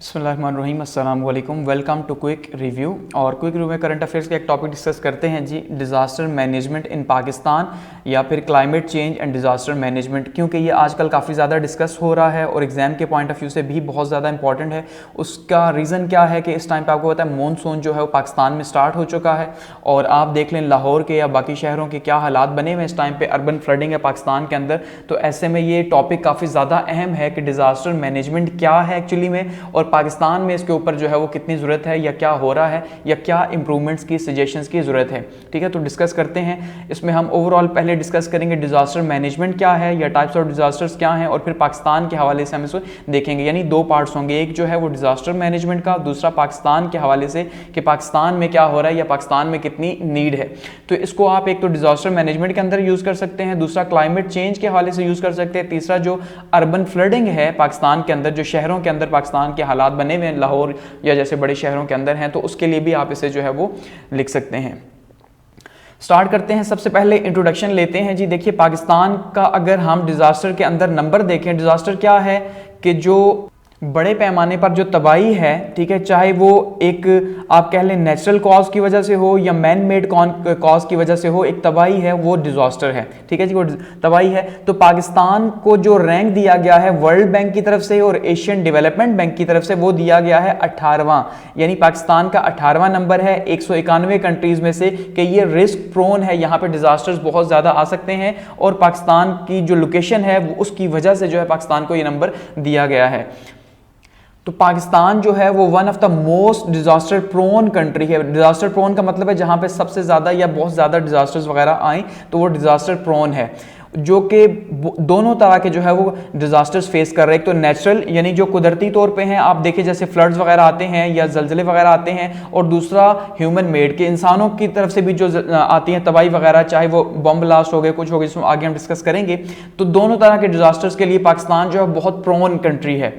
बिस्मिल्लाहिर्रहमानिर्रहीम, अस्सलाम वालेकुम। Welcome to quick review. और क्विक रिव्यू में करंट अफेयर्स का एक टॉपिक डिस्कस करते हैं जी, डिज़ास्टर मैनेजमेंट इन पाकिस्तान या फिर climate change and disaster management, क्योंकि ये आजकल काफ़ी ज़्यादा डिस्कस हो रहा है और एग्जाम के पॉइंट ऑफ व्यू से भी बहुत ज़्यादा इंपॉर्टेंट है। उसका रीज़न क्या है कि इस टाइम पर आपको पता है मानसून जो है वो पाकिस्तान में स्टार्ट हो चुका है और आप देख लें लाहौर के या बाकी शहरों के क्या हालात बने हुए इस टाइम पर, अर्बन फ्लडिंग है पाकिस्तान के अंदर। तो ऐसे में ये टॉपिक काफ़ी ज़्यादा अहम है कि डिज़ास्टर मैनेजमेंट क्या है एक्चुअली में, और पाकिस्तान में इसके ऊपर जो है वो कितनी ज़रूरत है या क्या हो रहा है या क्या इंप्रूवमेंट्स की सजेशंस की ज़रूरत है। ठीक है, तो डिस्कस करते हैं। इसमें हम ओवरऑल पहले डिस्कस करेंगे डिज़ास्टर मैनेजमेंट क्या है या टाइप्स ऑफ डिज़ास्टर्स क्या हैं, और फिर पाकिस्तान के हवाले से हम इसको देखेंगे। यानी दो पार्ट्स होंगे, एक जो है वो डिज़ास्टर मैनेजमेंट का, दूसरा पाकिस्तान के हवाले से कि पाकिस्तान में क्या हो रहा है या पाकिस्तान में कितनी नीड है। तो इसको आप एक तो डिज़ास्टर मैनेजमेंट के अंदर यूज़ कर सकते हैं, दूसरा क्लाइमेट चेंज के हवाले से यूज़ कर सकते हैं, तीसरा जो अर्बन फ्लडिंग है पाकिस्तान के अंदर, जो शहरों के अंदर पाकिस्तान के हालात बने हुए हैं लाहौर या जैसे बड़े शहरों के अंदर हैं, तो उसके लिए भी आप इसे जो है वो लिख सकते हैं। स्टार्ट करते हैं। सबसे पहले इंट्रोडक्शन लेते हैं जी। देखिए, पाकिस्तान का अगर हम डिज़ास्टर के अंदर नंबर देखें, डिज़ास्टर क्या है कि जो बड़े पैमाने पर जो तबाही है, ठीक है, चाहे वो एक आप कह लें नेचुरल कॉज की वजह से हो या मैन मेड कॉज की वजह से हो, एक तबाही है वो डिजास्टर है। ठीक है जी, वो तबाही है। तो पाकिस्तान को जो रैंक दिया गया है वर्ल्ड बैंक की तरफ से और एशियन डेवलपमेंट बैंक की तरफ से, वो दिया गया है 18वां, यानी पाकिस्तान का 18वां नंबर है 191 कंट्रीज में से कि ये रिस्क प्रोन है, यहाँ पे डिजास्टर्स बहुत ज्यादा आ सकते हैं, और पाकिस्तान की जो लोकेशन है उसकी वजह से जो है पाकिस्तान को ये नंबर दिया गया है। तो पाकिस्तान जो है वो one of the most disaster prone country है। डिजास्टर प्रोन का मतलब है जहां पे सबसे ज्यादा या बहुत ज्यादा डिजास्टर्स वगैरह आए तो वो डिजास्टर प्रोन है, जो कि दोनों तरह के जो है वो डिजास्टर्स फेस कर रहे हैं। एक तो नेचुरल यानी जो कुदरती तौर पे हैं, आप देखिए जैसे फ्लड्स वगैरह आते हैं या जलजले वगैरह आते हैं, और दूसरा ह्यूमन मेड के इंसानों की तरफ से भी जो आती हैं तबाही वगैरह, चाहे वो बम ब्लास्ट हो गए, कुछ हो गए, इसमें आगे हम डिस्कस करेंगे। तो दोनों तरह के डिजास्टर्स के लिए पाकिस्तान जो है बहुत प्रोन कंट्री है।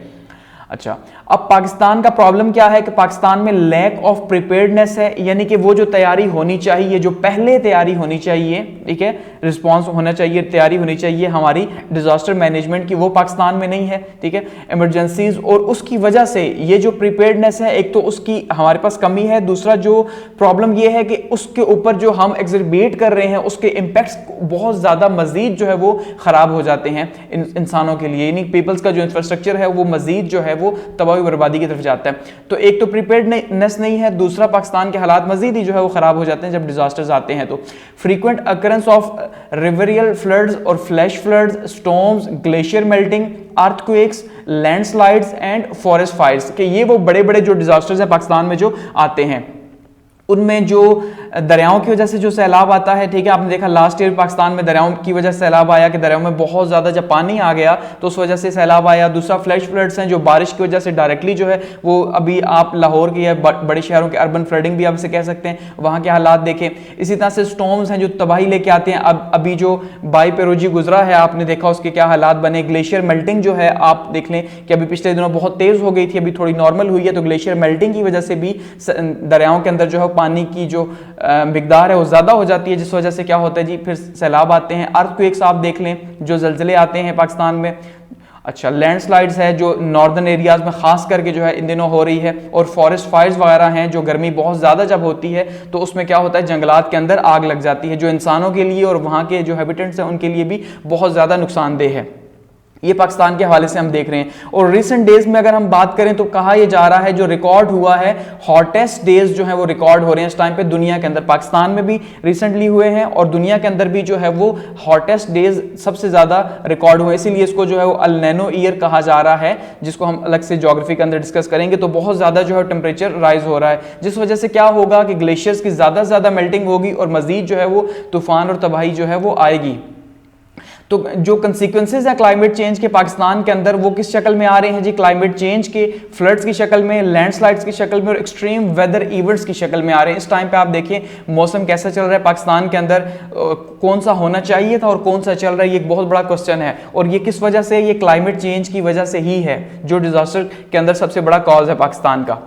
अच्छा, अब पाकिस्तान का प्रॉब्लम क्या है कि पाकिस्तान में लैक ऑफ प्रिपेयर्डनेस है, यानी कि वो जो तैयारी होनी चाहिए, जो पहले तैयारी होनी चाहिए, ठीक है, रिस्पांस होना चाहिए, तैयारी होनी चाहिए हमारी डिजास्टर मैनेजमेंट की, वो पाकिस्तान में नहीं है। ठीक है, इमरजेंसीज, और उसकी वजह से ये जो प्रिपेयर्डनेस है, एक तो उसकी हमारे पास कमी है, दूसरा जो प्रॉब्लम ये है कि उसके ऊपर जो हम एग्जिबिट कर रहे हैं उसके इम्पैक्ट्स बहुत ज्यादा मजीद जो है वो खराब हो जाते हैं इंसानों के लिए, यानी पीपल्स का जो इंफ्रास्ट्रक्चर है वो मजीद जो है वो तबाही बर्बादी की तरफ जाता है। तो एक तो प्रिपेयर्डनेस नहीं है, दूसरा पाकिस्तान के हालात मजीद ही जो है वो खराब हो जाते हैं जब डिजास्टर्स आते हैं। तो फ्रीक्वेंट अकरेंस ऑफ रिवरियल फ्लड्स और flash floods, storms, glacier melting, earthquakes, landslides and forest fires, कि ये वो बड़े बड़े जो डिजास्टर्स है पाकिस्तान में जो आते हैं। उनमें जो दरियाओं की वजह से जो सैलाब आता है, ठीक है, आपने देखा लास्ट ईयर पाकिस्तान में दरियाओं की वजह से सैलाब आया कि दरियाओं में बहुत ज़्यादा जब पानी आ गया तो उस वजह से सैलाब आया। दूसरा फ्लैश फ्लड्स हैं जो बारिश की वजह से डायरेक्टली जो है वो, अभी आप लाहौर की या बड़े शहरों के अर्बन फ्लडिंग भी आप इसे कह सकते हैं, वहाँ के हालात देखें। इसी तरह से स्टॉर्म्स हैं जो तबाही लेके आते हैं। अब अभी जो बाई पेरोजी गुजरा है आपने देखा उसके क्या हालात बने। ग्लेशियर मेल्टिंग जो है आप देख लें कि अभी पिछले दिनों बहुत तेज़ हो गई थी, अभी थोड़ी नॉर्मल हुई है। तो ग्लेशियर मेल्टिंग की वजह से भी दरियाओं के अंदर जो है पानी की जो मिकदार है वो ज़्यादा हो जाती है, जिस वजह से क्या होता है जी, फिर सैलाब आते हैं। अर्थक्वेक्स आप देख लें जो जलजले आते हैं पाकिस्तान में। अच्छा, लैंडस्लाइड्स है जो नॉर्दर्न एरियाज में खास करके जो है इन दिनों हो रही है, और फॉरेस्ट फायर्स वगैरह हैं जो गर्मी बहुत ज़्यादा जब होती है तो उसमें क्या होता है, जंगलात के अंदर आग लग जाती है, जो इंसानों के लिए और वहाँ के जो हैबिटेंट्स हैं उनके लिए भी बहुत ज़्यादा नुकसानदेह है। ये पाकिस्तान के हवाले से हम देख रहे हैं। और रिसेंट डेज में अगर हम बात करें तो कहा यह जा रहा है जो रिकॉर्ड हुआ है, हॉटेस्ट डेज जो है वो रिकॉर्ड हो रहे हैं इस टाइम पे दुनिया के अंदर। पाकिस्तान में भी रिसेंटली हुए हैं और दुनिया के अंदर भी जो है वो हॉटेस्ट डेज सबसे ज्यादा रिकॉर्ड हुए, इसीलिए इसको जो है वो अल नैनो ईयर कहा जा रहा है, जिसको हम अलग से ज्योग्राफी के अंदर डिस्कस करेंगे। तो बहुत ज्यादा जो है टेम्परेचर राइज हो रहा है, जिस वजह से क्या होगा कि ग्लेशियर्स की ज्यादा से ज्यादा मेल्टिंग होगी और मजीद जो है वो तूफान और तबाही जो है वो आएगी। तो जो कंसिक्वेंसेज है क्लाइमेट चेंज के पाकिस्तान के अंदर वो किस शक्ल में आ रहे हैं जी, क्लाइमेट चेंज के फ्लड्स की शक्ल में, लैंडस्लाइड्स की शक्ल में और एक्सट्रीम वेदर इवेंट्स की शक्ल में आ रहे हैं। इस टाइम पे आप देखिए मौसम कैसा चल रहा है पाकिस्तान के अंदर, कौन सा होना चाहिए था और कौन सा चल रहा है, ये एक बहुत बड़ा क्वेश्चन है। और ये किस वजह से, ये क्लाइमेट चेंज की वजह से ही है, जो डिजास्टर के अंदर सबसे बड़ा कॉज है पाकिस्तान का।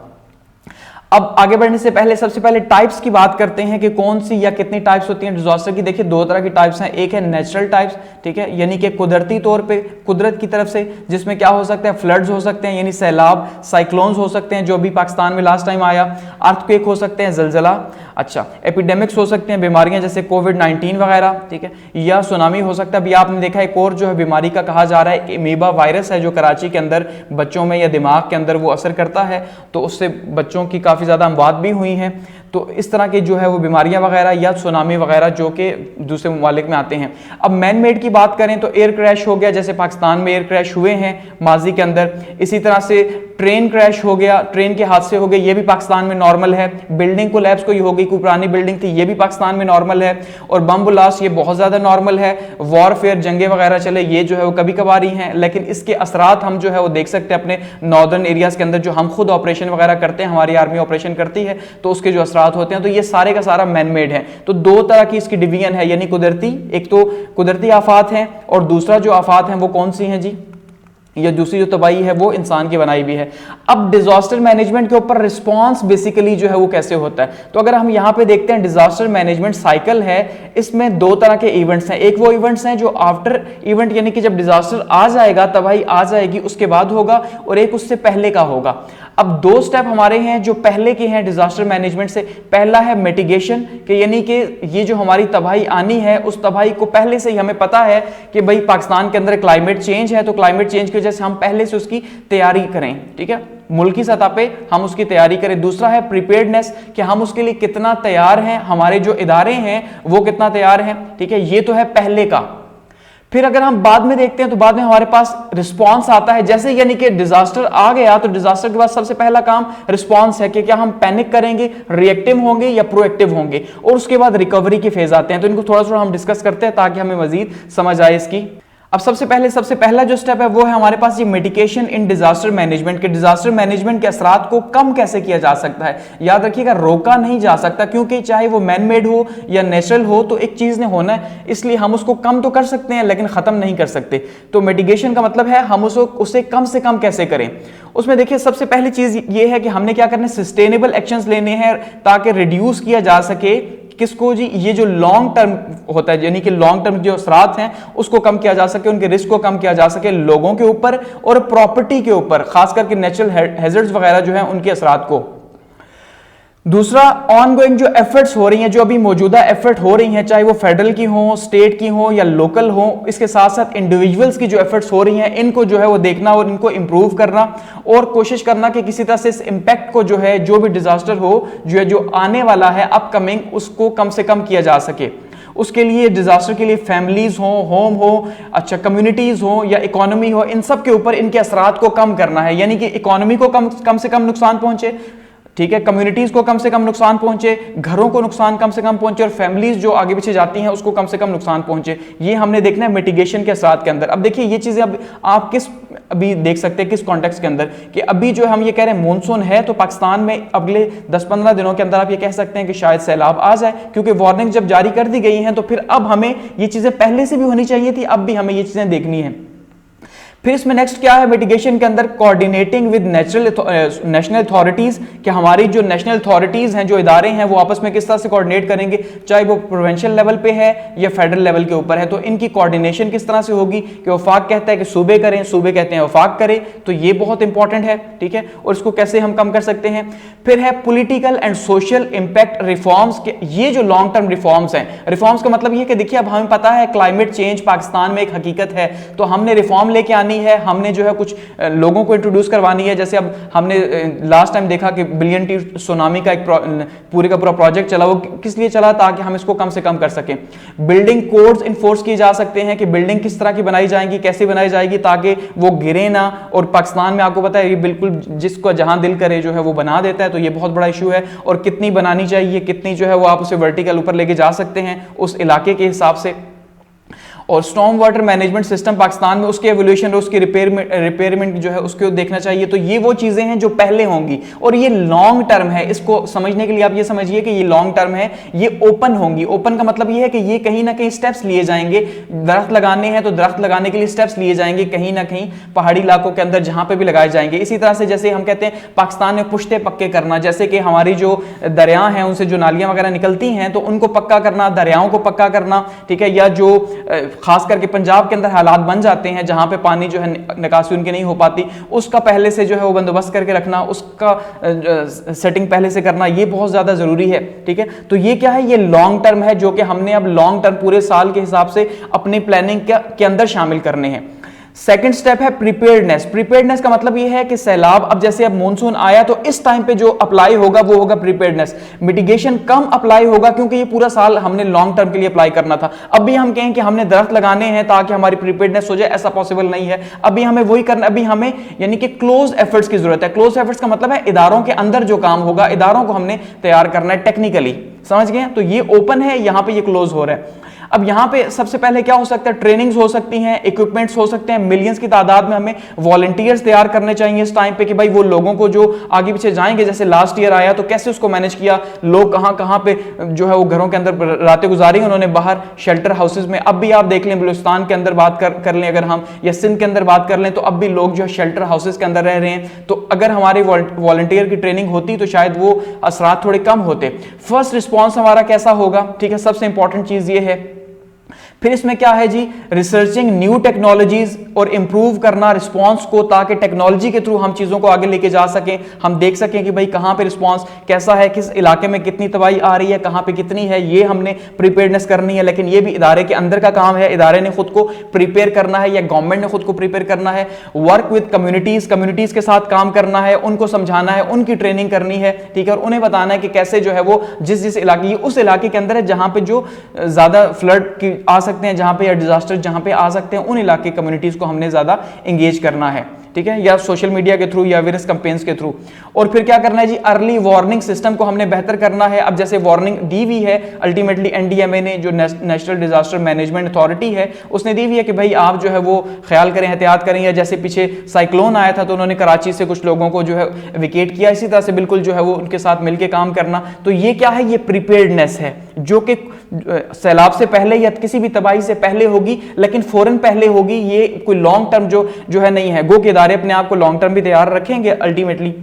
अब आगे बढ़ने से पहले सबसे पहले टाइप्स की बात करते हैं कि कौन सी या कितनी टाइप्स होती हैं डिजास्टर की। देखिए दो तरह की टाइप्स हैं, एक है नेचुरल टाइप्स, ठीक है, यानी कि कुदरती तौर पे कुदरत की तरफ से, जिसमें क्या हो सकते हैं, फ्लड्स हो सकते हैं यानी सैलाब, साइक्लोन्स हो सकते हैं जो अभी पाकिस्तान में लास्ट टाइम आया, अर्थक्वेक हो सकते हैं, जलजला, अच्छा, एपिडेमिक्स हो सकते हैं, बीमारियां जैसे कोविड-19 वगैरह, ठीक है, या सुनामी हो सकता है। अभी आपने देखा एक और जो है बीमारी का कहा जा रहा है अमीबा वायरस है जो कराची के अंदर बच्चों में या दिमाग के अंदर वो असर करता है, तो उससे बच्चों की काफ़ी ज़्यादा अमवात भी हुई हैं। तो इस तरह की जो है वो बीमारियां वगैरह या सुनामी वगैरह जो कि दूसरे ममालिक में आते हैं। अब मैन मेड की बात करें तो एयर क्रैश हो गया, जैसे पाकिस्तान में एयर क्रैश हुए हैं माजी के अंदर, इसी तरह से ट्रेन क्रैश हो गया, ट्रेन के हादसे हो गए, ये भी पाकिस्तान में नॉर्मल है। बिल्डिंग कोलैप्स कोई हो गई, कोई पुरानी बिल्डिंग थी, ये भी पाकिस्तान में नॉर्मल है। और बम ब्लास्ट ये बहुत ज़्यादा नॉर्मल है। वॉरफेयर जंगे वगैरह चले, ये जो है वो कभी कभार ही हैं, लेकिन इसके असरात हम जो है वो देख सकते हैं अपने नॉर्दर्न एरियाज के अंदर, जो हम खुद ऑपरेशन वगैरह करते हैं, हमारी आर्मी ऑपरेशन करती है, तो उसके जो असरात होते हैं, तो ये सारे का सारा मैन मेड है। तो दो तरह की इसकी डिवीजन है, यानी कुदरती, एक तो कुदरती आफात हैं और दूसरा जो आफात हैं वो कौन सी हैं जी, या दूसरी जो तबाही है वो इंसान की बनाई भी है। अब डिजास्टर मैनेजमेंट के ऊपर रिस्पांस बेसिकली जो है वो कैसे होता है, तो अगर हम यहां पे देखते हैं डिजास्टर मैनेजमेंट साइकिल है, इसमें दो तरह के इवेंट्स हैं। एक वो इवेंट्स हैं जो आफ्टर इवेंट यानी कि जब डिजास्टर आ जाएगा, तबाही आ जाएगी, उसके बाद होगा, और एक उससे पहले का होगा। अब दो स्टेप हमारे हैं जो पहले के हैं डिजास्टर मैनेजमेंट से। पहला है मिटिगेशन, कि यानी कि ये जो हमारी तबाही आनी है उस तबाही को पहले से ही हमें पता है कि भाई पाकिस्तान के अंदर क्लाइमेट चेंज है, तो क्लाइमेट चेंज की वजह से हम पहले से उसकी तैयारी करें, ठीक है, मुल्की सतह पे हम उसकी तैयारी करें। दूसरा है प्रिपेयर्डनेस, कि हम उसके लिए कितना तैयार हैं, हमारे जो इदारे हैं वो कितना तैयार हैं, ठीक है, ये तो है पहले का। फिर अगर हम बाद में देखते हैं तो बाद में हमारे पास रिस्पांस आता है, जैसे यानी कि डिजास्टर आ गया तो डिजास्टर के बाद सबसे पहला काम रिस्पांस है कि क्या हम पैनिक करेंगे, रिएक्टिव होंगे या प्रोएक्टिव होंगे, और उसके बाद रिकवरी के फेज आते हैं। तो इनको थोड़ा थोड़ा हम डिस्कस करते हैं ताकि हमें मजीद समझ आए इसकी। अब सबसे पहला जो स्टेप है वो है हमारे पास ये मिटिगेशन इन डिजास्टर मैनेजमेंट, के डिजास्टर मैनेजमेंट के असरात को कम कैसे किया जा सकता है। याद रखिएगा रोका नहीं जा सकता, क्योंकि चाहे वो मैन मेड हो या नेचुरल हो, तो एक चीज ने होना है, इसलिए हम उसको कम तो कर सकते हैं लेकिन खत्म नहीं कर सकते। तो मिटिगेशन का मतलब है हम उसे कम से कम कैसे करें। उसमें देखिए सबसे पहली चीज ये है कि हमने क्या करना है, सस्टेनेबल एक्शंस लेने हैं ताकि रिड्यूस किया जा सके किसको जी, ये जो लॉन्ग टर्म होता है, यानी कि लॉन्ग टर्म जो असरात हैं उसको कम किया जा सके, उनके रिस्क को कम किया जा सके, लोगों के ऊपर और प्रॉपर्टी के ऊपर, खास करके नेचुरल हैजर्ड्स वगैरह जो हैं उनके असरात को। दूसरा, ऑनगोइंग जो एफर्ट्स हो रही हैं, जो अभी मौजूदा एफर्ट हो रही हैं, चाहे वो फेडरल की हो, स्टेट की हो या लोकल हो, इसके साथ साथ इंडिविजुअल्स की जो एफर्ट्स हो रही हैं, इनको जो है वो देखना और इनको इंप्रूव करना और कोशिश करना कि किसी तरह से इस इंपैक्ट को जो है, जो भी डिजास्टर हो, जो आने वाला है अपकमिंग, उसको कम से कम किया जा सके। उसके लिए डिजास्टर के लिए फैमिलीज हो, होम हो, अच्छा कम्युनिटीज हो या इकोनॉमी हो, इन सब के ऊपर इनके असरात को कम करना है, यानी कि इकोनॉमी को कम से कम नुकसान पहुंचे, ठीक है, कम्युनिटीज को कम से कम नुकसान पहुंचे, घरों को नुकसान कम से कम पहुंचे, और फैमिलीज जो आगे पीछे जाती हैं उसको कम से कम नुकसान पहुंचे। ये हमने देखना है मिटिगेशन के असरात के अंदर। अब देखिए ये चीजें अब आप अभी देख सकते हैं किस कॉन्टेक्स्ट के अंदर, कि अभी जो हम ये कह रहे हैं मॉनसून है, तो पाकिस्तान में अगले 10-15 दिनों के अंदर आप ये कह सकते हैं कि शायद सैलाब आ जाए, क्योंकि वार्निंग जब जारी कर दी गई हैं तो फिर अब हमें ये चीजें पहले से भी होनी चाहिए थी, अब भी हमें ये चीजें देखनी है। फिर इसमें नेक्स्ट क्या है मिटिगेशन के अंदर, कोऑर्डिनेटिंग विद नेशनल अथॉरिटीज, कि हमारी जो नेशनल अथॉरिटीज हैं, जो इदारे हैं, वो आपस में किस तरह से कोऑर्डिनेट करेंगे, चाहे वो प्रोविंशियल लेवल पे है या फेडरल लेवल के ऊपर है, तो इनकी कोऑर्डिनेशन किस तरह से होगी, कि वफाक कहता है कि सूबे करें, सूबे कहते हैं वफाक करें, तो ये बहुत इंपॉर्टेंट है, ठीक है, और इसको कैसे हम कम कर सकते हैं। फिर है political and social impact reforms, के ये जो लॉन्ग टर्म रिफॉर्म्स हैं, रिफॉर्म्स का मतलब ये कि देखिए अब हमें पता है क्लाइमेट चेंज पाकिस्तान में एक हकीकत है, तो हमने रिफॉर्म लेके आनी है, हमने जो है कुछ लोगों को इंट्रोड्यूस करवानी है। जैसे अब हमने लास्ट टाइम देखा कि बिलियन टी सुनामी का एक पूरे का पूरा प्रोजेक्ट चला, वो किस लिए चला, ताकि हम इसको कम से कम कर सकें। बिल्डिंग कोड्स इन्फोर्स किए जा सकते हैं कि बिल्डिंग किस तरह की बनाई जाएगी, कैसे बनाई जाएगी ताकि वो गिरे ना, और पाकिस्तान में आपको पता है ये बिल्कुल जिसको जहां दिल करे जो है वो बना देता है, तो ये बहुत बड़ा इशू है। और कितनी बनानी चाहिए, कितनी जो है वो आप उसे वर्टिकल ऊपर लेके जा सकते हैं उस इलाके के हिसाब से। और storm water management system Pakistan में उसके एवोल्यूशन और उसकी रिपेयरमेंट जो है उसको देखना चाहिए। तो ये वो चीजें हैं जो पहले होंगी और ये लॉन्ग टर्म है। इसको समझने के लिए आप ये समझिए कि ये लॉन्ग टर्म है, ये ओपन होंगी। ओपन का मतलब ये है कि ये कहीं ना कहीं स्टेप्स लिए जाएंगे। दरख्त लगाने हैं तो दरख्त लगाने के लिए स्टेप्स लिए जाएंगे कहीं ना कहीं पहाड़ी इलाकों के अंदर जहां पे भी लगाए जाएंगे। इसी तरह से जैसे हम कहते हैं पाकिस्तान में पुश्ते पक्के करना, जैसे कि हमारी जो दरिया हैं उनसे जो नालियां वगैरह निकलती हैं तो उनको पक्का करना, दरियाओं को पक्का करना, ठीक है। या जो खास करके पंजाब के अंदर हालात बन जाते हैं जहां पे पानी जो है निकासी उनकी नहीं हो पाती, उसका पहले से जो है वो बंदोबस्त करके रखना, उसका सेटिंग पहले से करना, ये बहुत ज्यादा जरूरी है, ठीक है। तो ये क्या है, ये लॉन्ग टर्म है जो कि हमने अब लॉन्ग टर्म पूरे साल के हिसाब से अपनी प्लानिंग के अंदर शामिल करने हैं। सेकंड स्टेप है प्रिपेयर्डनेस। प्रिपेयर्डनेस का मतलब यह है कि सैलाब, अब जैसे अब मॉनसून आया तो इस टाइम पे जो अप्लाई होगा वो होगा प्रिपेयर्डनेस। मिटिगेशन कम अप्लाई होगा क्योंकि ये पूरा साल हमने लॉन्ग टर्म के लिए अप्लाई करना था। अब भी हम कहें कि हमने दरख्त लगाने हैं ताकि हमारी प्रिपेयर्डनेस हो जाए, ऐसा पॉसिबल नहीं है। अभी हमें वही करना, अभी हमें यानी कि क्लोज एफर्ट्स की जरूरत है। क्लोज एफर्ट्स का मतलब है इदारों के अंदर जो काम होगा, इदारों को हमने तैयार करना है टेक्निकली, समझ गए। तो ये ओपन है, यहां पे ये क्लोज हो रहा है। अब यहां पे सबसे पहले क्या हो सकता है, ट्रेनिंग्स हो सकती हैं, इक्विपमेंट्स हो सकते हैं। मिलियंस की तादाद में हमें वॉलंटियर्स तैयार करने चाहिए इस टाइम पे कि भाई वो लोगों को जो आगे पीछे जाएंगे, जैसे लास्ट ईयर आया तो कैसे उसको मैनेज किया, लोग कहां कहां पे जो है वो घरों के अंदर रातें गुजारी उन्होंने, बाहर शेल्टर हाउसेज में। अब भी आप देख लें बलूचिस्तान के अंदर बात कर लें अगर हम, या सिंध के अंदर बात कर लें, तो अब भी लोग जो है शेल्टर हाउसेज के अंदर रह रहे हैं। तो अगर हमारी वॉलंटियर की ट्रेनिंग होती तो शायद वो असरात थोड़े कम होते। फर्स्ट रिस्पॉन्स हमारा कैसा होगा, ठीक है, सबसे इंपॉर्टेंट चीज ये है। फिर इसमें क्या है जी, रिसर्चिंग न्यू टेक्नोलॉजीज और इंप्रूव करना रिस्पांस को, ताकि टेक्नोलॉजी के थ्रू हम चीजों को आगे लेके जा सकें, हम देख सकें कि भाई कहां पे रिस्पांस कैसा है, किस इलाके में कितनी तबाही आ रही है, कहां पे कितनी है, ये हमने प्रिपेयर्डनेस करनी है। लेकिन ये भी इदारे के अंदर का काम है, इदारे ने खुद को प्रिपेयर करना है या गवर्नमेंट ने खुद को प्रिपेयर करना है। वर्क विद कम्युनिटीज, कम्युनिटीज के साथ काम करना है, उनको समझाना है, उनकी ट्रेनिंग करनी है, ठीक है, और उन्हें बताना है कि कैसे जो है वो जिस इलाके, उस इलाके के अंदर है जहां पे जो ज्यादा फ्लड की आ सकते हैं, जहां पे या डिजास्टर जहां पे आ सकते हैं, उन इलाके कम्युनिटीज को हमने ज्यादा एंगेज करना है, ठीक है, या सोशल मीडिया के थ्रू या वेरियस कैंपेन्स के थ्रू। और फिर क्या करना है जी, अर्ली वार्निंग सिस्टम को हमने बेहतर करना है। अब जैसे वार्निंग दी हुई है अल्टीमेटली एनडीएमए ने, जो नेशनल डिजास्टर मैनेजमेंट अथॉरिटी है, उसने दी हुई है कि भाई आप जो है वो ख्याल करें, एहतियात करें। या जैसे पीछे साइक्लोन आया था तो उन्होंने कराची से कुछ लोगों को जो है विकेट किया, इसी तरह से बिल्कुल जो है वो उनके साथ मिलकर काम करना। तो ये क्या है, ये प्रिपेयर्डनेस है जो कि सैलाब से पहले या किसी भी तबाही से पहले होगी, लेकिन फौरन पहले होगी। ये कोई लॉन्ग टर्म जो है नहीं है। गो के इदारे अपने आप को लॉन्ग टर्म भी तैयार रखेंगे अल्टीमेटली।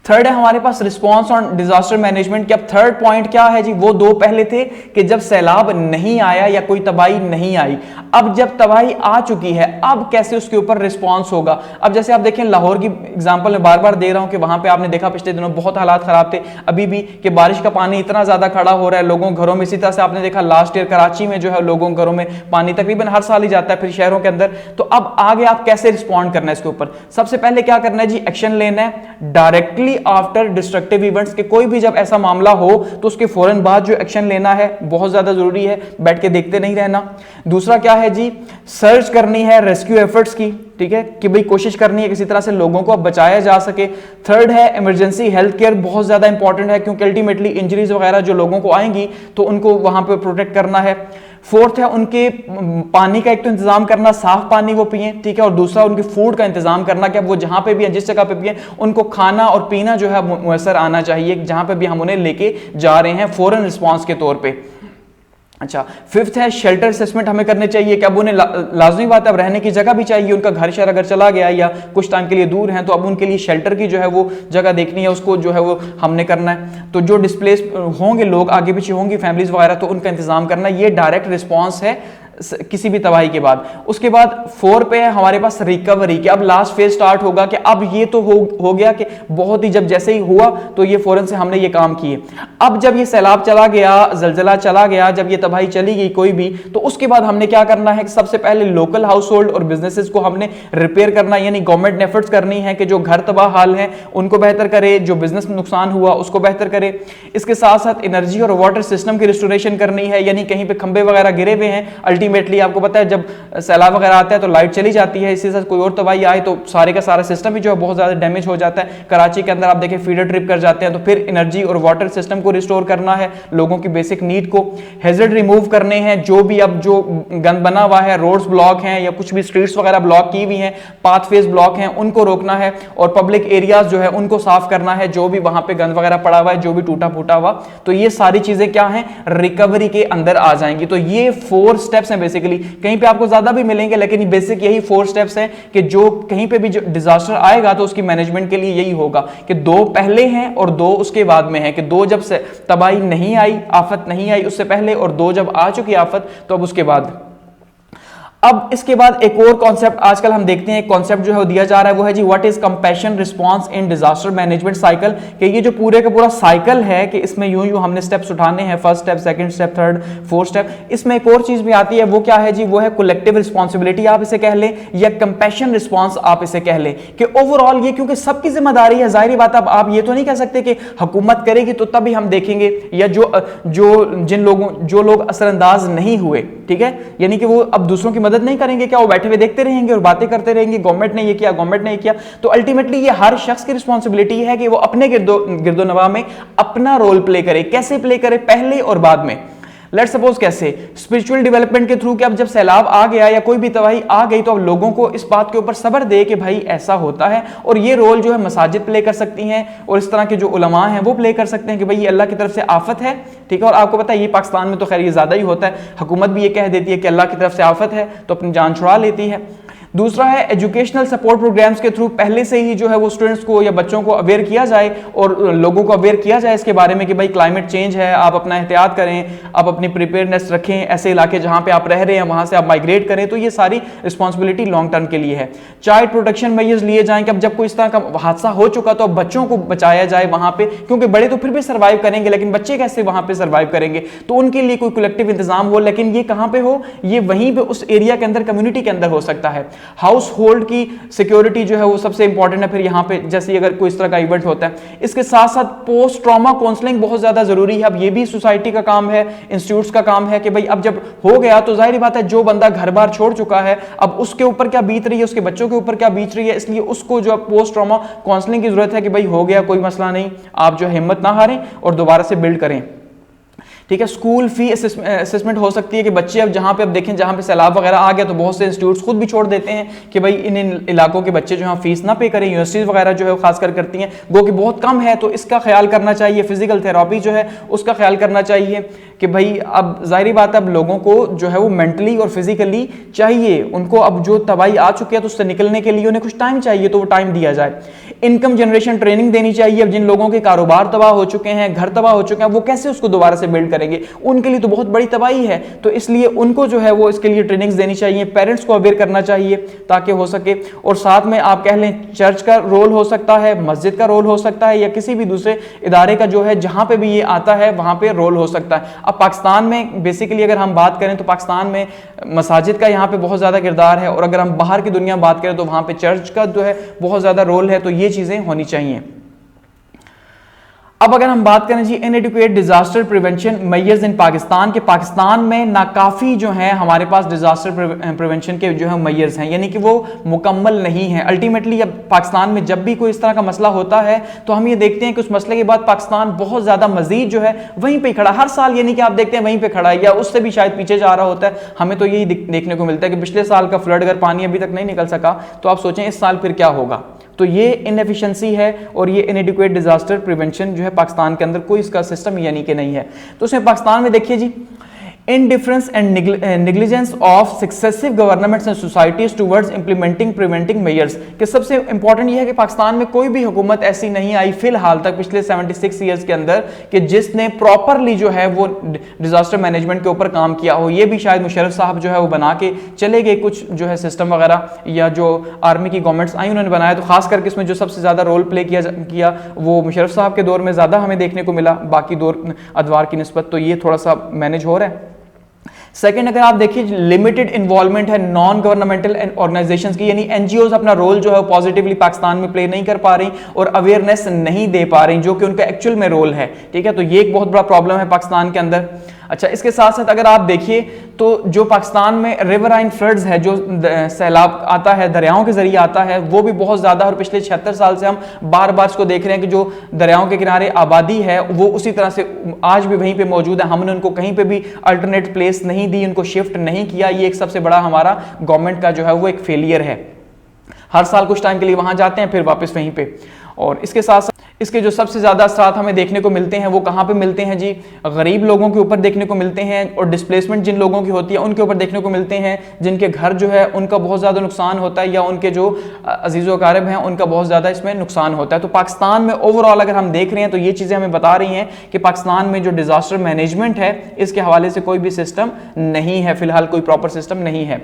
थर्ड है हमारे पास रिस्पांस ऑन डिजास्टर मैनेजमेंट। कि अब थर्ड पॉइंट क्या है जी, वो दो पहले थे कि जब सैलाब नहीं आया या कोई तबाही नहीं आई। अब जब तबाही आ चुकी है, अब कैसे उसके ऊपर रिस्पांस होगा। अब जैसे आप देखें लाहौर की एग्जांपल मैं बार बार दे रहा हूं कि वहां पे आपने देखा पिछले दिनों बहुत हालात खराब थे, अभी भी कि बारिश का पानी इतना ज्यादा खड़ा हो रहा है लोगों घरों में। इसी तरह से आपने देखा लास्ट ईयर कराची में जो है लोगों घरों में पानी तकरीबन हर साल ही जाता है, फिर शहरों के अंदर। तो अब आगे आप कैसे रिस्पॉन्ड करना है इसके ऊपर, सबसे पहले क्या करना है जी, एक्शन लेना है डायरेक्टली आफ्टर डिस्ट्रक्टिव इवेंट्स। के कोई भी जब ऐसा मामला हो तो उसके फौरन बाद जो एक्शन लेना है बहुत ज्यादा जरूरी है, बैठ के देखते नहीं रहना। दूसरा क्या है जी, सर्च करनी है रेस्क्यू एफर्ट्स की, ठीक है, कि भाई कोशिश करनी है किसी तरह से लोगों को बचाया जा सके। थर्ड है इमरजेंसी हेल्थ केयर, बहुत ज्यादा इंपॉर्टेंट है क्योंकि अल्टीमेटली इंजरीज वगैरह जो लोगों को आएंगी तो उनको वहां पे प्रोटेक्ट करना है। फोर्थ है उनके पानी का एक तो इंतजाम करना, साफ पानी वो पिए, ठीक है, और दूसरा उनके फूड का इंतजाम करना कि वो जहां पे भी हैं, जिस जगह पे भी हैं, उनको खाना और पीना जो है मुयसर आना चाहिए जहां पे भी हम उन्हें लेके जा रहे हैं फौरन रिस्पांस के तौर पे। अच्छा, फिफ्थ है शेल्टर असेसमेंट हमें करने चाहिए कि अब उन्हें लाजमी बात है अब रहने की जगह भी चाहिए। उनका घर शहर अगर चला गया या कुछ टाइम के लिए दूर हैं तो अब उनके लिए शेल्टर की जो है वो जगह देखनी है, उसको जो है वो हमने करना है। तो जो डिस्प्लेस होंगे लोग, आगे पीछे होंगी फैमिलीज वगैरह, तो उनका इंतजाम करना, ये डायरेक्ट रिस्पॉन्स है किसी भी तबाही के बाद। उसके बाद 4 पे है हमारे पास रिकवरी के। अब लास्ट फेज स्टार्ट होगा कि अब ये तो हो गया कि बहुत ही जब जैसे ही हुआ तो ये फौरन से हमने ये काम किए। अब जब ये सैलाब चला गया, जलजला चला गया, जब ये तबाही चली गई कोई भी, तो उसके बाद हमने क्या करना है कि सबसे पहले लोकल हाउस होल्ड और बिजनेसेस को हमने रिपेयर करना, यानी गवर्नमेंट ने एफर्ट्स करनी है कि जो घर तबाह हाल है उनको बेहतर करे, जो बिजनेस में नुकसान हुआ उसको बेहतर करे। इसके साथ साथ एनर्जी और वाटर सिस्टम की रिस्टोरेशन करनी है, यानी कहीं पे खंबे वगैरह गिरे हुए हैं, अल्टीमेटली अल्टीमेटली आपको पता है जब सैलाब वगैरह आता है तो लाइट चली जाती है, इसी से कोई और तबाही आए तो सारे का सारा सिस्टम ही जो है बहुत ज्यादा डैमेज हो जाता है। कराची के अंदर आप देखें फीडर ट्रिप कर जाते हैं, तो फिर एनर्जी और वाटर सिस्टम को रिस्टोर करना है, लोगों की बेसिक नीड को, हैजर्ड रिमूव करने हैं, जो भी अब जो गंद बना हुआ है, रोड्स ब्लॉक हैं या कुछ भी स्ट्रीट्स वगैरह ब्लॉक की हुई हैं, पाथ फेस ब्लॉक हैं, उनको रोकना है, और पब्लिक एरियाज जो है उनको साफ करना है, जो भी वहां पे गंद वगैरह पड़ा हुआ है, जो भी टूटा फूटा हुआ, तो ये सारी चीजें क्या हैं, रिकवरी के अंदर आ जाएंगी। तो ये 4 स्टेप्स हैं बेसिकली, कहीं पे आपको ज्यादा भी मिलेंगे लेकिन ये बेसिक यही 4 स्टेप्स हैं कि जो कहीं पे भी जो डिजास्टर आएगा तो उसकी मैनेजमेंट के लिए यही होगा कि 2 पहले हैं और 2 उसके बाद में है, कि 2 जब से तबाही नहीं आई, आफत नहीं आई उससे पहले, और 2 जब आ चुकी आफत तो अब उसके बाद। अब इसके बाद एक और कॉन्सेप्ट आजकल हम देखते हैं, एक कॉन्सेप्ट जो है वो दिया जा रहा है, वो है जी what is compassion response in disaster management cycle, कि ये जो पूरे का पूरा साइकिल है कि इसमें यूं यूं हमने स्टेप्स उठाने हैं, first step, second step, third, fourth step. इसमें एक और चीज भी आती है, वो क्या है जी, वो है कलेक्टिव रिस्पॉन्सिबिलिटी आप इसे कह लें या कंपैशन रिस्पॉन्स आप इसे कह लें, कि ओवरऑल ये क्योंकि सबकी जिम्मेदारी है, जाहिर बात अब आप ये तो नहीं कह सकते कि हुकूमत करेगी तो तभी हम देखेंगे, या जो लोग असरअंदाज नहीं हुए, ठीक है, यानी कि वो अब दूसरों की मदद नहीं करेंगे, क्या वो बैठे हुए देखते रहेंगे और बातें करते रहेंगे गवर्नमेंट ने ये किया, गवर्नमेंट ने ये किया। तो अल्टीमेटली ये हर शख्स की रिस्पॉन्सिबिलिटी है कि वो अपने गिरदोनवा में अपना रोल प्ले करे। कैसे प्ले करे, पहले और बाद में। लेट्स सपोज कैसे, स्पिरिचुअल डेवलपमेंट के थ्रू कि अब जब सैलाब आ गया या कोई भी तबाही आ गई तो अब लोगों को इस बात के ऊपर सब्र दे कि भाई ऐसा होता है, और ये रोल जो है मसाजिद प्ले कर सकती हैं और इस तरह के जो उलमा हैं वो प्ले कर सकते हैं कि भाई ये अल्लाह की तरफ से आफत है, ठीक है। और आपको पता है ये पाकिस्तान में तो खैर ये ज्यादा ही होता है, हुकूमत भी ये कह देती है कि अल्लाह की तरफ से आफत है तो अपनी जान छुड़ा लेती है। दूसरा है एजुकेशनल सपोर्ट प्रोग्राम्स के थ्रू पहले से ही जो है वो स्टूडेंट्स को या बच्चों को अवेयर किया जाए और लोगों को अवेयर किया जाए इसके बारे में कि भाई क्लाइमेट चेंज है, आप अपना एहतियात करें, आप अपनी प्रिपेयरनेस रखें, ऐसे इलाके जहां पे आप रह रहे हैं वहां से आप माइग्रेट करें। तो ये सारी रिस्पॉन्सिबिलिटी लॉन्ग टर्म के लिए है। चाइल्ड प्रोटेक्शन मेजर्स लिए जाएं कि अब जब कोई इस तरह का हादसा हो चुका तो अब बच्चों को बचाया जाए वहां पे, क्योंकि बड़े तो फिर भी सर्वाइव करेंगे लेकिन बच्चे कैसे वहां पे सर्वाइव करेंगे, तो उनके लिए कोई कलेक्टिव इंतजाम हो। लेकिन ये कहां पे हो, ये वहीं पे उस एरिया के अंदर, कम्युनिटी के अंदर हो सकता है। हाउस होल्ड की सिक्योरिटी जो है वो सबसे इंपॉर्टेंट है। फिर यहां पे जैसे अगर कोई इस तरह का इवेंट होता है, इसके साथ साथ पोस्ट ट्रॉमा काउंसलिंग बहुत ज्यादा जरूरी है। अब ये भी सोसाइटी का काम है, इंस्टीट्यूट्स का काम है कि भाई अब जब हो गया तो जाहिर बात है जो बंदा घर बार छोड़ चुका है अब उसके ऊपर क्या बीत रही है, उसके बच्चों के ऊपर क्या बीत रही है, इसलिए उसको जो पोस्ट ट्रॉमा काउंसलिंग की जरूरत है कि भाई हो गया कोई मसला नहीं, आप जो हिम्मत ना हारें और दोबारा से बिल्ड करें, ठीक है। स्कूल फी असेसमेंट हो सकती है कि बच्चे अब जहां पे, अब देखें जहां पे सैलाब वगैरह आ गया तो बहुत से इंस्टीट्यूट्स खुद भी छोड़ देते हैं कि भाई इन इलाकों के बच्चे जो है फीस ना पे करें। यूनिवर्सिटीज वगैरह जो है खासकर करती हैं, गो कि बहुत कम है, तो इसका ख्याल करना चाहिए। फिजिकल थेरेपी जो है उसका ख्याल करना चाहिए कि भाई अब जाहिर बात है अब लोगों को जो है वो मेंटली और फिजिकली चाहिए, उनको अब जो तबाही आ चुकी है तो उससे निकलने के लिए उन्हें कुछ टाइम चाहिए, तो वो टाइम दिया जाए। इनकम जनरेशन ट्रेनिंग देनी चाहिए। अब जिन लोगों के कारोबार तबाह हो चुके हैं, घर तबाह हो चुके हैं, वो कैसे उसको दोबारा से बिल्ड करेंगे, उनके लिए तो बहुत बड़ी तबाही है, तो इसलिए उनको जो है वो इसके लिए ट्रेनिंग्स देनी चाहिए। पेरेंट्स को अवेयर करना चाहिए ताकि हो सके, और साथ में आप कह लें चर्च का रोल हो सकता है, मस्जिद का रोल हो सकता है, या किसी भी दूसरे इदारे का जो है जहां पे भी ये आता है वहां पे रोल हो सकता है। अब पाकिस्तान में बेसिकली अगर हम बात करें तो पाकिस्तान में मसाजिद का यहाँ पे बहुत ज्यादा किरदार है, और अगर हम बाहर की दुनिया बात करें तो वहां पे चर्च का जो है बहुत ज्यादा रोल है, तो ये चीजें होनी चाहिए। अब अगर हम बात करें जी inadequate disaster prevention measures in Pakistan, के पाकिस्तान में नाकाफी जो है हमारे पास डिजास्टर प्रिवेंशन के जो है मेजर्स हैं, यानी कि वो मुकम्मल नहीं है। अल्टीमेटली अब पाकिस्तान में जब भी कोई इस तरह का मसला होता है तो हम ये देखते हैं कि उस मसले के बाद पाकिस्तान बहुत ज्यादा मजीद जो है वहीं पे खड़ा, हर साल यानी कि आप देखते हैं वहीं पे खड़ा है या उससे भी शायद पीछे जा रहा होता है। हमें तो यही देखने को मिलता है कि पिछले साल का फ्लड अगर पानी अभी तक नहीं निकल सका तो आप सोचें इस साल फिर क्या होगा। तो ये इनएफिशिएंसी है और ये इनएडिक्वेट डिजास्टर प्रिवेंशन जो है पाकिस्तान के अंदर कोई इसका सिस्टम यानी कि नहीं है। तो उसमें पाकिस्तान में देखिए जी indifference and negligence of successive governments and societies towards implementing preventing measures, कि सबसे इंपॉर्टेंट ये है कि पाकिस्तान में कोई भी हुकूमत ऐसी नहीं आई फिलहाल तक पिछले 76 ईयर्स के अंदर कि जिसने प्रॉपरली जो है वो डिजास्टर मैनेजमेंट के ऊपर काम किया हो। ये भी शायद मुशर्रफ साहब जो है वो बना के चले गए कुछ जो है सिस्टम वगैरह, या जो आर्मी की गवर्नमेंट्स आई उन्होंने बनाया, तो खास करके इसमें जो सबसे ज्यादा रोल प्ले किया वो मुशर्रफ साहब के दौर में ज्यादा हमें देखने को मिला बाकी दौर अदवार की निस्बत, तो ये थोड़ा सा मैनेज हो रहा है। सेकंड, अगर आप देखिए लिमिटेड इन्वॉल्वमेंट है नॉन गवर्नमेंटल ऑर्गेनाइजेशंस की, यानी एनजीओज अपना रोल जो है पॉजिटिवली पाकिस्तान में प्ले नहीं कर पा रही और अवेयरनेस नहीं दे पा रही जो कि उनका एक्चुअल में रोल है, ठीक है। तो ये एक बहुत बड़ा प्रॉब्लम है पाकिस्तान के अंदर। अच्छा, इसके साथ साथ अगर आप देखिए तो जो पाकिस्तान में रिवराइन फ्लड्स है, जो सैलाब आता है दरियाओं के जरिए आता है, वो भी बहुत ज्यादा, और पिछले 76 साल से हम बार बार इसको देख रहे हैं कि जो दरियाओं के किनारे आबादी है वो उसी तरह से आज भी वहीं पे मौजूद है। हमने उनको कहीं पे भी अल्टरनेट प्लेस नहीं दी, उनको शिफ्ट नहीं किया। ये एक सबसे बड़ा हमारा गवर्नमेंट का जो है वो एक फेलियर है। हर साल कुछ टाइम के लिए वहां जाते हैं, फिर वापस वहीं पे। और इसके साथ साथ इसके जो सबसे ज्यादा असरात हमें देखने को मिलते हैं वो कहां पे मिलते हैं जी? गरीब लोगों के ऊपर देखने को मिलते हैं, और डिस्प्लेसमेंट जिन लोगों की होती है उनके ऊपर देखने को मिलते हैं, जिनके घर जो है उनका बहुत ज्यादा नुकसान होता है, या उनके जो अजीज़ो अकारिब हैं उनका बहुत ज्यादा इसमें नुकसान होता है। तो पाकिस्तान में ओवरऑल अगर हम देख रहे हैं तो ये चीजें हमें बता रही हैं कि पाकिस्तान में जो डिजास्टर मैनेजमेंट है इसके हवाले से कोई भी सिस्टम नहीं है, फिलहाल कोई प्रॉपर सिस्टम नहीं है।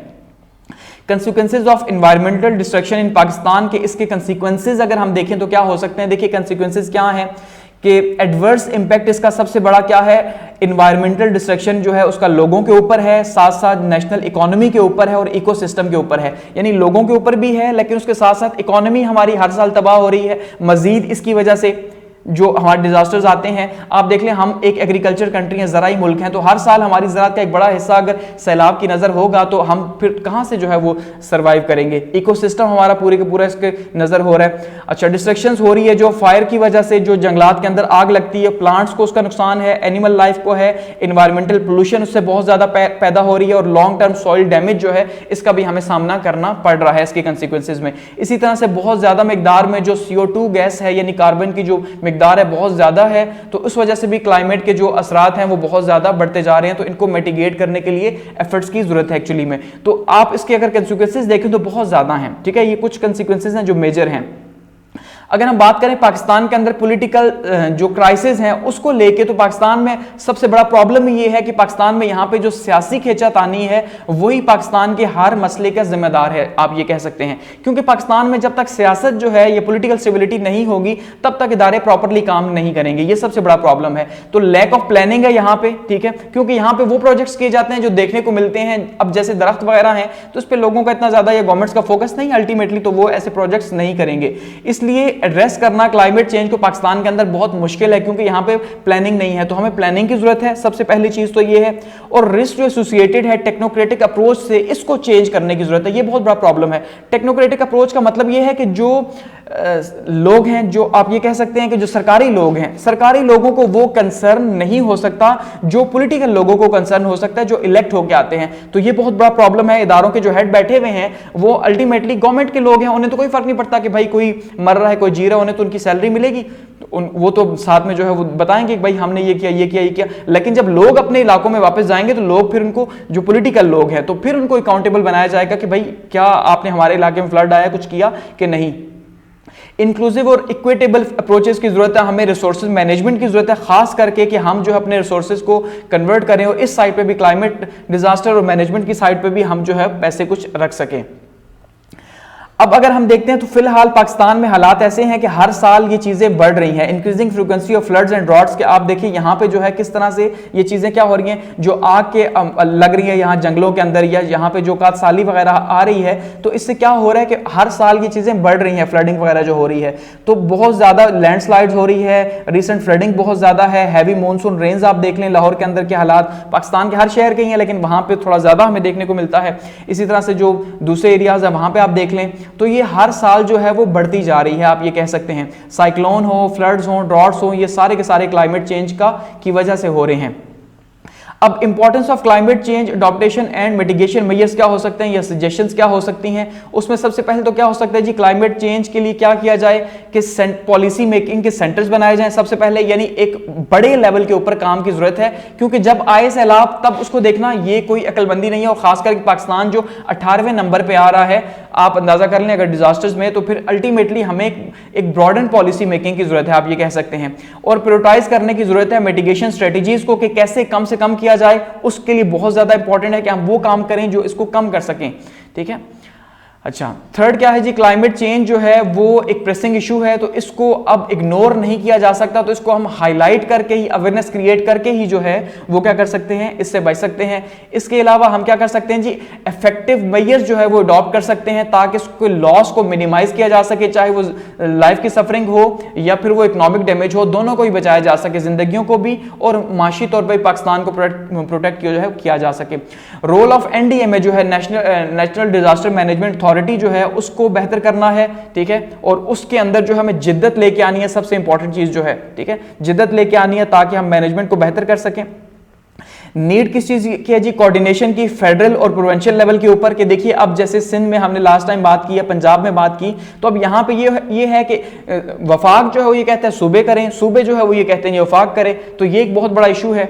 Consequences of environmental destruction in Pakistan के इसके कंसिक्वेंसेज अगर हम देखें तो क्या हो सकते हैं? देखिए कंसिक्वेंसेज क्या हैं कि एडवर्स इंपैक्ट इसका सबसे बड़ा क्या है? एनवायरमेंटल डिस्ट्रक्शन जो है उसका लोगों के ऊपर है, साथ साथ नेशनल इकोनॉमी के ऊपर है और इकोसिस्टम के ऊपर है। यानी लोगों के ऊपर भी है, लेकिन उसके साथ साथ इकोनॉमी हमारी हर साल तबाह हो रही है। मजीद इसकी वजह से जो हमारे डिजास्टर्स आते हैं, आप देख लें हम एक एग्रीकल्चर कंट्री हैं, ज़राई मुल्क हैं, तो हर साल हमारी ज़राअत का एक बड़ा हिस्सा अगर सैलाब की नज़र होगा तो हम फिर कहाँ से जो है वो सर्वाइव करेंगे? इकोसिस्टम हमारा पूरे के पूरा इसके नज़र हो रहा है। अच्छा, डिस्ट्रक्शंस हो रही है जो फायर की वजह से, जो जंगलात के अंदर आग लगती है, प्लांट्स को उसका नुकसान है, एनिमल लाइफ को है, इन्वायरमेंटल पोल्यूशन उससे बहुत ज़्यादा पैदा हो रही है, और लॉन्ग टर्म सॉइल डैमेज जो है इसका भी हमें सामना करना पड़ रहा है इसके कंसिक्वेंसेज में। इसी तरह से बहुत ज़्यादा मकदार में जो CO2 गैस है, यानी कार्बन की जो मकदार है बहुत ज़्यादा है, तो उस वजह से भी क्लाइमेट के जो असरात हैं वो बहुत ज़्यादा बढ़ते जा रहे हैं। तो इनको मिटिगेट करने के लिए एफर्ट्स की ज़रूरत है एक्चुअली में। तो आप इसके अगर कंसिक्वेंसेज देखें तो बहुत ज़्यादा हैं, ठीक है? ये कुछ कंसिक्वेंसेज हैं जो मेजर हैं। अगर हम बात करें पाकिस्तान के अंदर पॉलिटिकल जो क्राइसिस हैं उसको लेके, तो पाकिस्तान में सबसे बड़ा प्रॉब्लम ये है कि पाकिस्तान में यहाँ पे जो सियासी खींचातानी है वही पाकिस्तान के हर मसले का जिम्मेदार है, आप ये कह सकते हैं। क्योंकि पाकिस्तान में जब तक सियासत जो है ये पॉलिटिकल स्टेबिलिटी नहीं होगी तब तक इदारे प्रॉपरली काम नहीं करेंगे, ये सबसे बड़ा प्रॉब्लम है। तो लैक ऑफ प्लानिंग है यहाँ पे, ठीक है? क्योंकि यहाँ पे वो प्रोजेक्ट्स किए जाते हैं जो देखने को मिलते हैं, अब जैसे दरख्त वगैरह हैं तो उस पर लोगों का इतना ज्यादा या गवर्नमेंट्स का फोकस नहीं अल्टीमेटली, तो वो ऐसे प्रोजेक्ट्स नहीं करेंगे। इसलिए एड्रेस करना क्लाइमेट चेंज को पाकिस्तान के अंदर बहुत मुश्किल है, क्योंकि यहां पे प्लानिंग नहीं है। तो हमें प्लानिंग की जरूरत है, सबसे पहली चीज तो ये है। और रिस्क जो एसोसिएटेड है टेक्नोक्रेटिक अप्रोच से, इसको चेंज करने की जरूरत है। ये बहुत बड़ा प्रॉब्लम है। टेक्नोक्रेटिक अप्रोच का मतलब ये है कि जो लोग हैं, जो आप ये कह सकते हैं कि जो सरकारी लोग हैं, सरकारी लोगों को वो कंसर्न नहीं हो सकता जो पॉलिटिकल लोगों को कंसर्न हो सकता है, जो इलेक्ट होकर आते हैं। तो ये बहुत बड़ा प्रॉब्लम है। इदारों के जो हेड बैठे हुए हैं वो अल्टीमेटली गवर्नमेंट के लोग हैं, उन्हें तो कोई फर्क नहीं पड़ता कि भाई कोई मर रहा है कोई जी रहा है, उन्हें तो उनकी सैलरी मिलेगी, वो तो साथ में जो है वो बताएंगे कि भाई हमने ये किया ये किया ये किया। लेकिन जब लोग अपने इलाकों में वापस जाएंगे तो लोग फिर उनको, जो पॉलिटिकल लोग हैं, तो फिर उनको अकाउंटेबल बनाया जाएगा कि भाई क्या आपने हमारे इलाके में फ्लड आया कुछ किया कि नहीं। इंक्लूसिव और इक्विटेबल अप्रोचेस की जरूरत है, हमें रिसोर्सेज मैनेजमेंट की जरूरत है, खास करके कि हम जो अपने रिसोर्सेज को कन्वर्ट करें और इस साइड पे भी क्लाइमेट डिजास्टर और मैनेजमेंट की साइड पे भी हम जो है पैसे कुछ रख सकें। अब अगर हम देखते हैं तो फिलहाल पाकिस्तान में हालात ऐसे हैं कि हर साल ये चीजें बढ़ रही हैं। Increasing frequency of floods and droughts के आप देखिए यहाँ पे जो है किस तरह से ये चीजें क्या हो रही हैं, जो आग के लग रही है यहाँ जंगलों के अंदर, या यहाँ पे जो कातसाली वगैरह आ रही है, तो इससे क्या हो रहा है कि हर साल ये चीजें बढ़ रही हैं, फ्लडिंग वगैरह जो हो रही है। तो बहुत ज्यादा लैंडस्लाइड्स हो रही है, रिसेंट फ्लडिंग बहुत ज्यादा है, हैवी मॉनसून रेन्स आप देख लें, लाहौर के अंदर के हालात पाकिस्तान के हर शहर के ही हैं लेकिन वहां पे थोड़ा ज्यादा हमें देखने को मिलता है। इसी तरह से जो दूसरे एरियाज है वहां पे आप देख लें, तो ये हर साल जो है वो बढ़ती जा रही है, आप ये कह सकते हैं। साइक्लोन हो, फ्लड्स हो, ड्रॉट्स हो, ये सारे के सारे क्लाइमेट चेंज की वजह से हो रहे हैं। अब importance of climate change adaptation and mitigation measures क्या हो सकते हैं या सजेशंस क्या हो सकती हैं, उसमें सबसे पहले तो क्या हो सकता है जी, क्लाइमेट चेंज के लिए क्या किया जाए कि पॉलिसी मेकिंग के सेंटर्स बनाए जाएं सबसे पहले, यानी एक बड़े लेवल के ऊपर काम की जरूरत है। क्योंकि जब आए सैलाब तब उसको देखना ये कोई अकलबंदी नहीं है, और खासकर पाकिस्तान जो 18वें नंबर पे आ रहा है, आप अंदाजा कर लें अगर डिजास्टर्स में, तो फिर अल्टीमेटली हमें एक ब्रॉडन पॉलिसी मेकिंग की जरूरत है, आप ये कह सकते हैं। और प्रायोरिटाइज करने की जरूरत है मिटिगेशन स्ट्रेटेजीज को, कि कैसे कम से कम किया जाए। उसके लिए बहुत ज्यादा इंपॉर्टेंट है कि हम वो काम करें जो इसको कम कर सकें, ठीक है। अच्छा, थर्ड क्या है जी, क्लाइमेट चेंज जो है वो एक प्रेसिंग इशू है, तो इसको अब इग्नोर नहीं किया जा सकता, तो इसको हम हाईलाइट करके ही, अवेयरनेस क्रिएट करके ही जो है वो क्या कर सकते हैं, इससे बच सकते हैं। इसके अलावा हम क्या कर सकते हैं जी, इफेक्टिव मेजर्स जो है वो अडॉप्ट कर सकते हैं ताकि उसको लॉस को मिनिमाइज किया जा सके, चाहे वो लाइफ की सफरिंग हो या फिर वो इकोनॉमिक डैमेज हो, दोनों को ही बचाया जा सके, जिंदगियों को भी और माशी तौर पर पाकिस्तान को प्रोटेक्ट किया जा सके। रोल ऑफ एनडीएमए जो है, नेशनल डिजास्टर मैनेजमेंट अथॉरिटी जो है उसको बेहतर करना है, ठीक है, और उसके अंदर जो हमें जिद्दत लेके आनी है, सबसे इंपॉर्टेंट चीज जो है, ठीक है, जिद्दत लेके आनी है ताकि हम मैनेजमेंट को बेहतर कर सकें। नीड किस चीज की है जी, कोऑर्डिनेशन की, फेडरल और प्रोविंशियल लेवल के ऊपर। के देखिए अब जैसे सिंध में हमने लास्ट टाइम बात की है, पंजाब में बात की, तो अब यहां पे ये है कि वफाक जो है वो ये कहते हैं सूबे करें, सूबे जो है वो ये कहते हैं वफाक करें, तो ये एक बहुत बड़ा इशू है।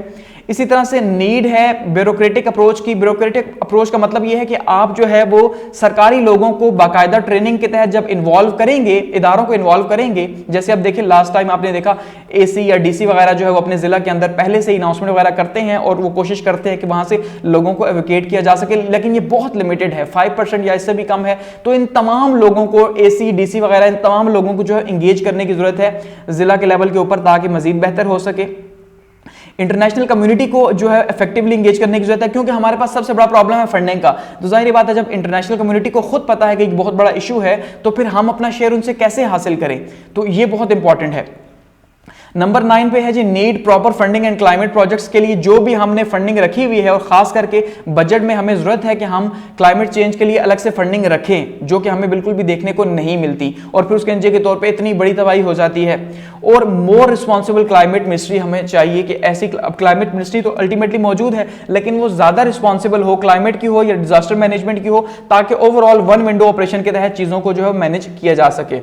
इसी तरह से नीड है ब्यूरोक्रेटिक अप्रोच की। ब्यूरोक्रेटिक अप्रोच का मतलब यह है कि आप जो है वो सरकारी लोगों को बाकायदा ट्रेनिंग के तहत जब इन्वॉल्व करेंगे, इदारों को इन्वॉल्व करेंगे, जैसे अब देखिए लास्ट टाइम आपने देखा एसी या डीसी वगैरह जो है वो अपने जिला के अंदर पहले से ही अनाउंसमेंट वगैरह करते हैं और वो कोशिश करते हैं कि वहां से लोगों को एवोकेट किया जा सके, लेकिन ये बहुत लिमिटेड है, 5% या इससे भी कम है। तो इन तमाम लोगों को, एसी डीसी वगैरह, इन तमाम लोगों को जो है इंगेज करने की जरूरत है जिला के लेवल के ऊपर ताकि मजीद बेहतर हो सके। इंटरनेशनल कम्युनिटी को जो है इफेक्टिवली इंगेज करने की जरूरत है, क्योंकि हमारे पास सबसे बड़ा प्रॉब्लम है फंडिंग का। तो जाहिर बात है जब इंटरनेशनल कम्युनिटी को खुद पता है कि एक बहुत बड़ा इशू है, तो फिर हम अपना शेयर उनसे कैसे हासिल करें, तो ये बहुत इंपॉर्टेंट है। नंबर 9 पे है जी, need proper funding and climate projects के लिए जो भी हमने फंडिंग रखी हुई है, और खास करके बजट में हमें जरूरत है कि हम क्लाइमेट चेंज के लिए अलग से फंडिंग रखें, जो कि हमें बिल्कुल भी देखने को नहीं मिलती, और फिर उसके नतीजे के तौर पे इतनी बड़ी तबाही हो जाती है। और मोर रिस्पॉन्सिबल क्लाइमेट मिनिस्ट्री हमें चाहिए कि ऐसी, क्लाइमेट मिनिस्ट्री तो अल्टीमेटली मौजूद है, लेकिन वो ज्यादा रिस्पॉन्सिबल हो, क्लाइमेट की हो या डिजास्टर मैनेजमेंट की हो, ताकि ओवरऑल वन विंडो ऑपरेशन के तहत चीजों को जो है मैनेज किया जा सके।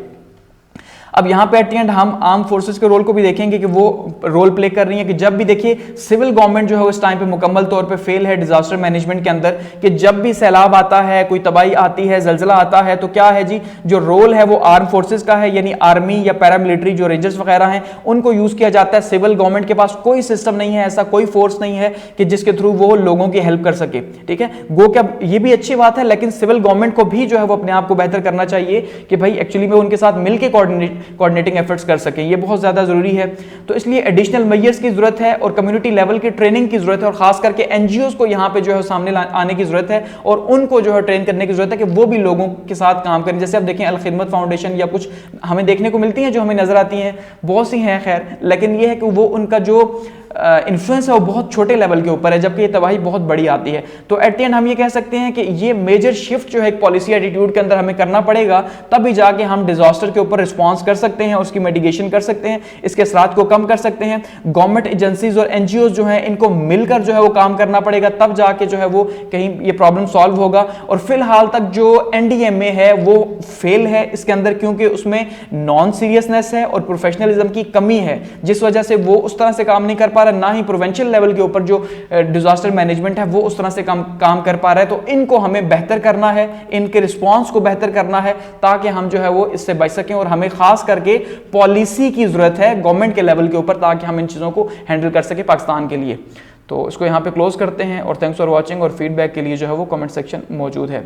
अब यहां पे एट द एंड हम आर्म फोर्सेस के रोल को भी देखेंगे कि वो रोल प्ले कर रही है, कि जब भी देखिए सिविल गवर्नमेंट जो है उस टाइम पे मुकम्मल तौर पे फेल है डिजास्टर मैनेजमेंट के अंदर, कि जब भी सैलाब आता है, कोई तबाही आती है, जलजला आता है, तो क्या है जी, जो रोल है वो आर्म फोर्सेस का है, यानी आर्मी या पैरामिलिट्री जो रेंजर्स वगैरह हैं उनको यूज किया जाता है। सिविल गवर्नमेंट के पास कोई सिस्टम नहीं है, ऐसा कोई फोर्स नहीं है कि जिसके थ्रू वो लोगों की हेल्प कर सके, ठीक है। गो क्या ये भी अच्छी बात है, लेकिन सिविल गवर्नमेंट को भी जो है वो अपने आप को बेहतर करना चाहिए कि भाई एक्चुअली में उनके साथ मिलकर कोऑर्डिनेटिंग एफर्ट्स कर सकें, ये बहुत ज्यादा जरूरी है। तो इसलिए एडिशनल मेजर्स की जरूरत है और कम्युनिटी लेवल की ट्रेनिंग की जरूरत है, और खास करके एनजीओज को यहां पे जो है सामने आने की जरूरत है और उनको जो है ट्रेन करने की जरूरत है कि वो भी लोगों के साथ काम करें। जैसे आप देखें अल खिदमत फाउंडेशन या कुछ हमें देखने को मिलती हैं जो हमें नजर आती हैं, बहुत सी हैं खैर, लेकिन ये है कि वो उनका जो इन्फ्लुएंस है वो बहुत छोटे लेवल के ऊपर है, जबकि ये तबाही बहुत बड़ी आती है। तो एट द एंड हम ये कह सकते हैं कि ये मेजर शिफ्ट जो है एक पॉलिसी एटीट्यूड के अंदर हमें करना पड़ेगा, तभी जाके हम डिजास्टर के ऊपर रिस्पॉन्स कर सकते हैं, उसकी मिटिगेशन कर सकते हैं, इसके असरात को कम कर सकते हैं। गवर्नमेंट एजेंसीज और एनजीओ जो है इनको मिलकर जो है वो काम करना पड़ेगा, तब जाके जो है वो कहीं ये प्रॉब्लम सॉल्व होगा। और फिलहाल तक जो एनडीएमए है वो फेल है इसके अंदर, क्योंकि उसमें नॉन सीरियसनेस है और प्रोफेशनलिज्म की कमी है, जिस वजह से वो उस तरह से काम नहीं कर पा रहा, ना ही प्रोविंशियल लेवल के ऊपर जो डिजास्टर मैनेजमेंट है वो उस तरह से काम कर पा रहा है। तो इनको हमें बेहतर करना है, इनके रिस्पांस को बेहतर करना है, ताकि हम जो है वो इससे बच सकें। और हमें खास करके पॉलिसी की जरूरत है गवर्नमेंट के लेवल के ऊपर, ताकि हम इन चीजों को हैंडल कर सके पाकिस्तान के लिए। तो इसको यहाँ पे क्लोज करते हैं और थैंक्स फॉर वॉचिंग, और फीडबैक के लिए जो है वो कमेंट सेक्शन मौजूद है।